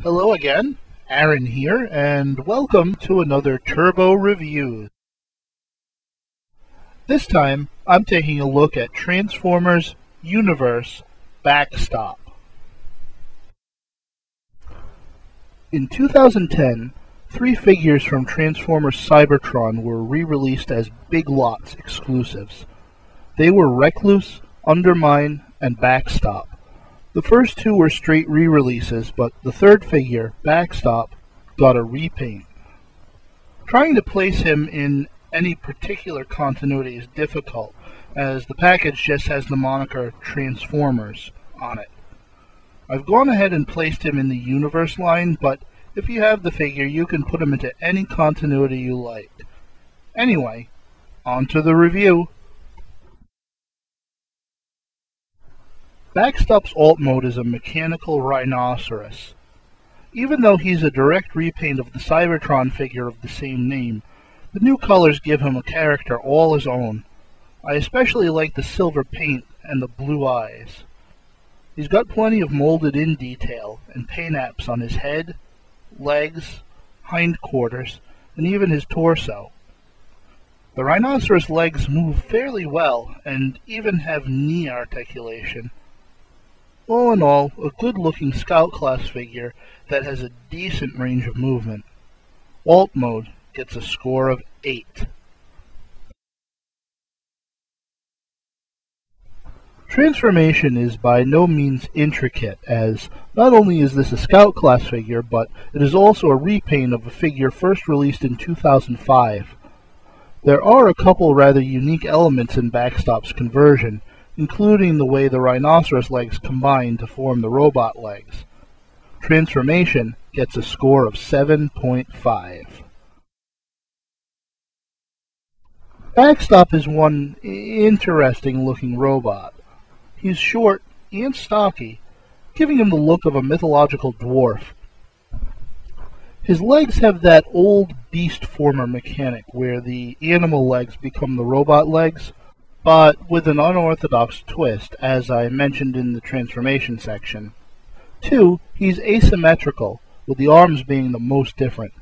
Hello again, Aaron here, and welcome to another Turbo Review. This time, I'm taking a look at Transformers Universe Backstop. In 2010, 3 figures from Transformers Cybertron were re-released as Big Lots exclusives. They were Recluse, Undermine, and Backstop. The first 2 were straight re-releases, but the third figure, Backstop, got a repaint. Trying to place him in any particular continuity is difficult, as the package just has the moniker Transformers on it. I've gone ahead and placed him in the Universe line, but if you have the figure, you can put him into any continuity you like. Anyway, on to the review. Backstop's alt mode is a mechanical rhinoceros. Even though he's a direct repaint of the Cybertron figure of the same name, the new colors give him a character all his own. I especially like the silver paint and the blue eyes. He's got plenty of molded-in detail and paint apps on his head, legs, hindquarters, and even his torso. The rhinoceros legs move fairly well and even have knee articulation. All in all, a good-looking Scout class figure that has a decent range of movement. Alt mode gets a score of 8. Transformation is by no means intricate, as not only is this a Scout class figure, but it is also a repaint of a figure first released in 2005. There are a couple rather unique elements in Backstop's conversion, including the way the rhinoceros legs combine to form the robot legs. Transformation gets a score of 7.5. Backstop is one interesting looking robot. He's short and stocky, giving him the look of a mythological dwarf. His legs have that old beast former mechanic where the animal legs become the robot legs, but with an unorthodox twist, as I mentioned in the transformation section. 2, he's asymmetrical, with the arms being the most different.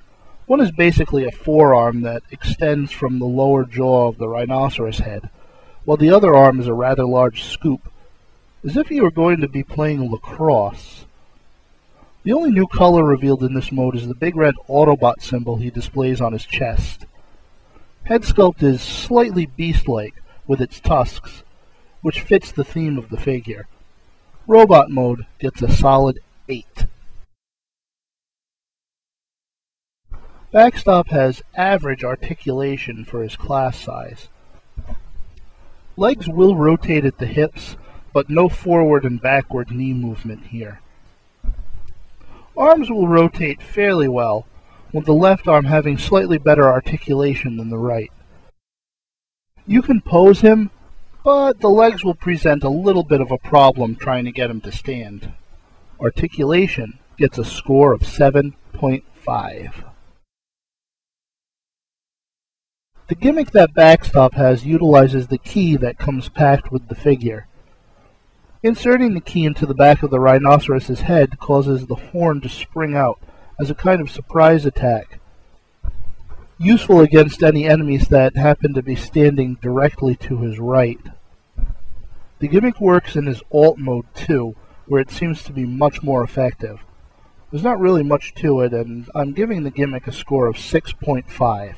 One is basically a forearm that extends from the lower jaw of the rhinoceros head, while the other arm is a rather large scoop, as if he were going to be playing lacrosse. The only new color revealed in this mode is the big red Autobot symbol he displays on his chest. Head sculpt is slightly beast-like, with its tusks, which fits the theme of the figure. Robot mode gets a solid 8. Backstop has average articulation for his class size. Legs will rotate at the hips, but no forward and backward knee movement here. Arms will rotate fairly well, with the left arm having slightly better articulation than the right. You can pose him, but the legs will present a little bit of a problem trying to get him to stand. Articulation gets a score of 7.5. The gimmick that Backstop has utilizes the key that comes packed with the figure. Inserting the key into the back of the rhinoceros's head causes the horn to spring out as a kind of surprise attack, useful against any enemies that happen to be standing directly to his right. The gimmick works in his alt mode too, where it seems to be much more effective. There's not really much to it, and I'm giving the gimmick a score of 6.5.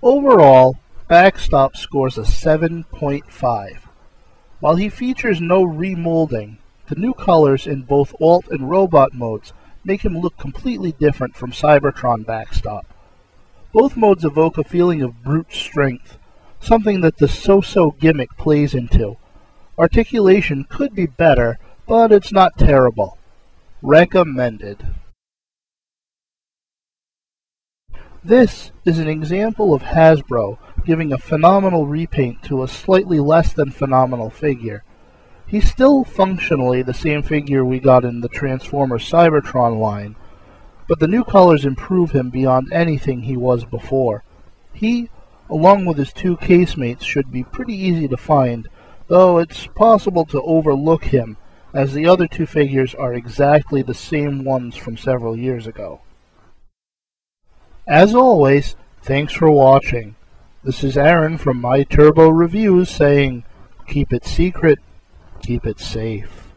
Overall, Backstop scores a 7.5. While he features no remolding, the new colors in both alt and robot modes make him look completely different from Cybertron Backstop. Both modes evoke a feeling of brute strength, something that the so-so gimmick plays into. Articulation could be better, but it's not terrible. Recommended. This is an example of Hasbro giving a phenomenal repaint to a slightly less than phenomenal figure. He's still functionally the same figure we got in the Transformers Cybertron line, but the new colors improve him beyond anything he was before. He, along with his 2 casemates, should be pretty easy to find, though it's possible to overlook him, as the other two figures are exactly the same ones from several years ago. As always, thanks for watching. This is Aaron from My Turbo Reviews saying, keep it secret, keep it safe.